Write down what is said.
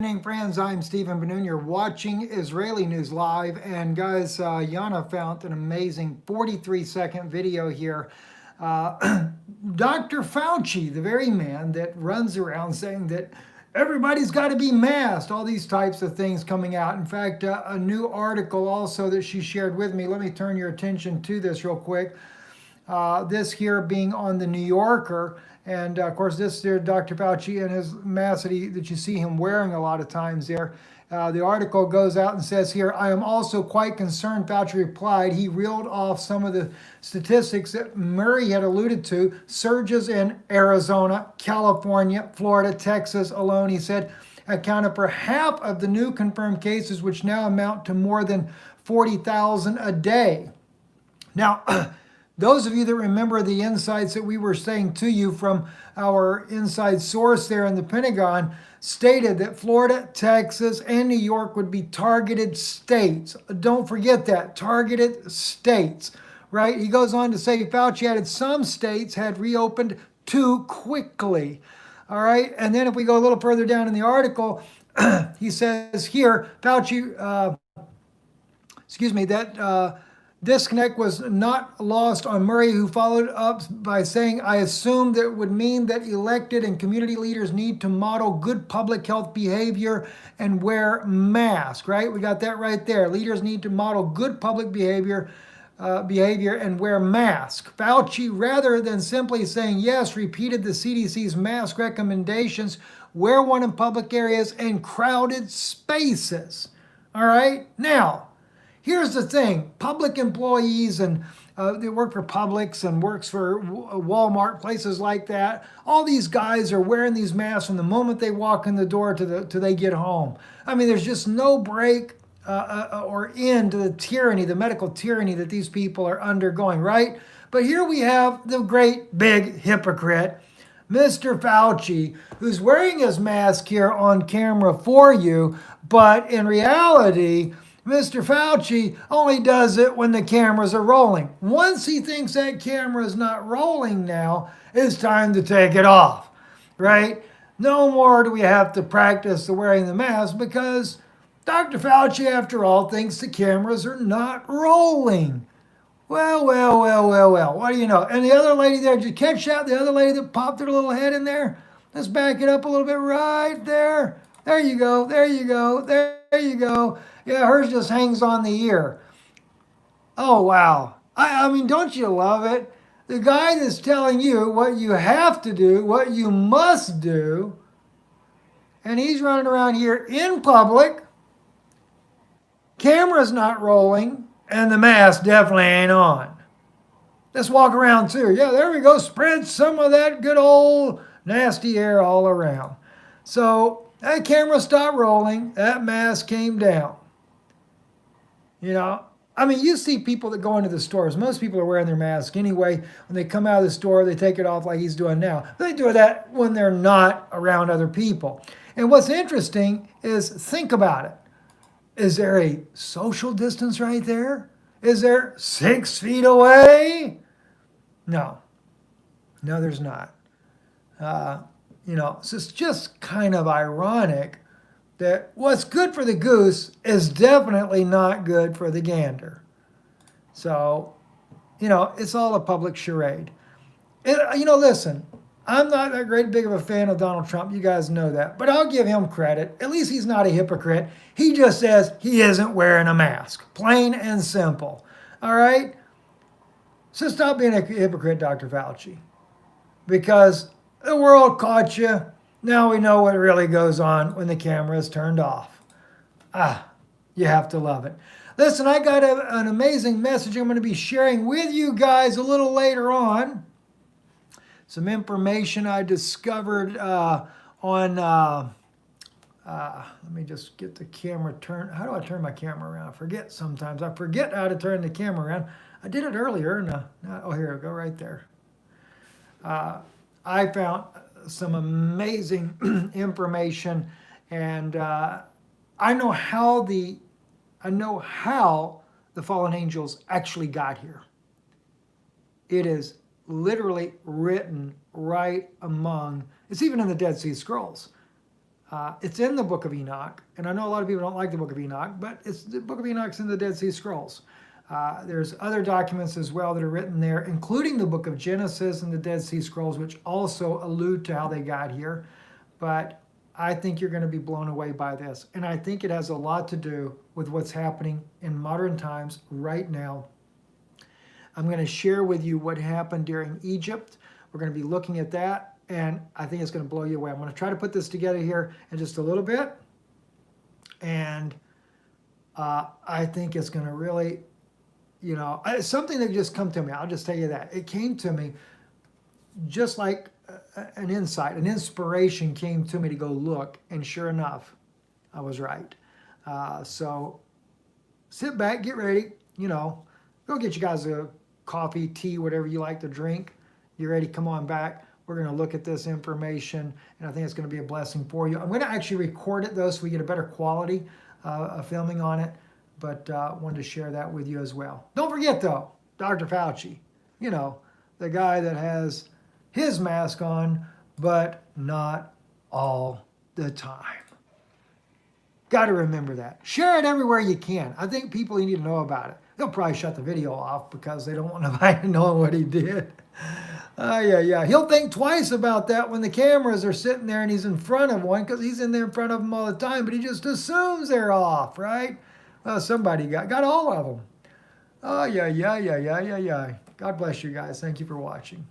Evening, friends. I'm Stephen Benoon. You're watching Israeli News Live. And guys, Yana found an amazing 43-second video here. Dr. Fauci, the very man that runs around saying that everybody's got to be masked, all these types of things coming out. In fact, a new article also that she shared with me. Let me turn your attention to this real quick. This here being on the New Yorker. And of course, this there, Dr. Fauci and his mask that you see him wearing a lot of times there. The article goes out and says here, I am also quite concerned, Fauci replied. He reeled off some of the statistics that Murray had alluded to. Surges in Arizona, California, Florida, Texas alone, he said, accounted for half of the new confirmed cases, which now amount to more than 40,000 a day. Now, those of you that remember the insights that we were saying to you from our inside source there in the Pentagon stated that Florida, Texas, and New York would be targeted states. Don't forget that, targeted states, right? He goes on to say Fauci added some states had reopened too quickly, all right? And then if we go a little further down in the article, he says here, Fauci, disconnect was not lost on Murray, who followed up by saying, I assume that would mean that elected and community leaders need to model good public health behavior and wear masks, right? We got that right there. Leaders need to model good public behavior and wear masks. Fauci, rather than simply saying yes, repeated the CDC's mask recommendations, wear one in public areas and crowded spaces. All right? Now, here's the thing, public employees and they work for Publix and works for Walmart, places like that. All these guys are wearing these masks from the moment they walk in the door to they get home. I mean, there's just no break or end to the tyranny, the medical tyranny that these people are undergoing, right? But here we have the great big hypocrite, Mr. Fauci, who's wearing his mask here on camera for you, but in reality, Mr. Fauci only does it when the cameras are rolling. Once he thinks that camera is not rolling now, it's time to take it off, right? No more do we have to practice the wearing the mask because Dr. Fauci, after all, thinks the cameras are not rolling. Well, what do you know? And the other lady there, did you catch that? The other lady that popped her little head in there? Let's back it up a little bit right there. There you go. Yeah, hers just hangs on the ear. Oh, wow. I mean, don't you love it? The guy that's telling you what you have to do, what you must do, and he's running around here in public, camera's not rolling, and the mask definitely ain't on. Let's walk around too. Yeah, there we go. Spread some of that good old nasty air all around. So that camera stopped rolling. That mask came down. You know, I mean, you see people that go into the stores. Most people are wearing their mask anyway. When they come out of the store, they take it off like he's doing now. They do that when they're not around other people. And what's interesting is think about it. Is there a social distance right there? Is there 6 feet away? No, there's not. So it's just kind of ironic that what's good for the goose is definitely not good for the gander. So, it's all a public charade. And, listen, I'm not that great big of a fan of Donald Trump. You guys know that. But I'll give him credit. At least he's not a hypocrite. He just says he isn't wearing a mask. Plain and simple. All right? So stop being a hypocrite, Dr. Fauci. Because the world caught you. Now we know what really goes on when the camera is turned off. You have to love it. Listen, I got an amazing message I'm going to be sharing with you guys a little later on. Some information I discovered on, let me just get the camera turned. How do I turn my camera around? I forget sometimes. I forget how to turn the camera around. I did it earlier. Here we go, right there. I found some amazing information, and I know how the fallen angels actually got here. It is literally written right among. It's even in the Dead Sea Scrolls. It's in the Book of Enoch, and I know a lot of people don't like the Book of Enoch, but it's the Book of Enoch's in the Dead Sea Scrolls. There's other documents as well that are written there, including the Book of Genesis and the Dead Sea Scrolls, which also allude to how they got here. But I think you're going to be blown away by this, and I think it has a lot to do with what's happening in modern times right now. I'm going to share with you what happened during Egypt. We're going to be looking at that, and I think it's going to blow you away. I'm going to try to put this together here in just a little bit, and I think it's going to really, you know, something that just come to me. I'll just tell you that. It came to me just like an insight, an inspiration came to me to go look, and sure enough, I was right. So sit back, get ready, you know, go get you guys a coffee, tea, whatever you like to drink. You ready? Come on back. We're going to look at this information, and I think it's going to be a blessing for you. I'm going to actually record it, though, so we get a better quality of filming on it, but wanted to share that with you as well. Don't forget, though, Dr. Fauci, you know, the guy that has his mask on, but not all the time. Got to remember that. Share it everywhere you can. I think people need to know about it. They'll probably shut the video off because they don't want nobody to know what he did. Yeah. He'll think twice about that when the cameras are sitting there and he's in front of one, because he's in there in front of them all the time, but he just assumes they're off, right? Well, somebody got all of them. Yeah. God bless you guys. Thank you for watching.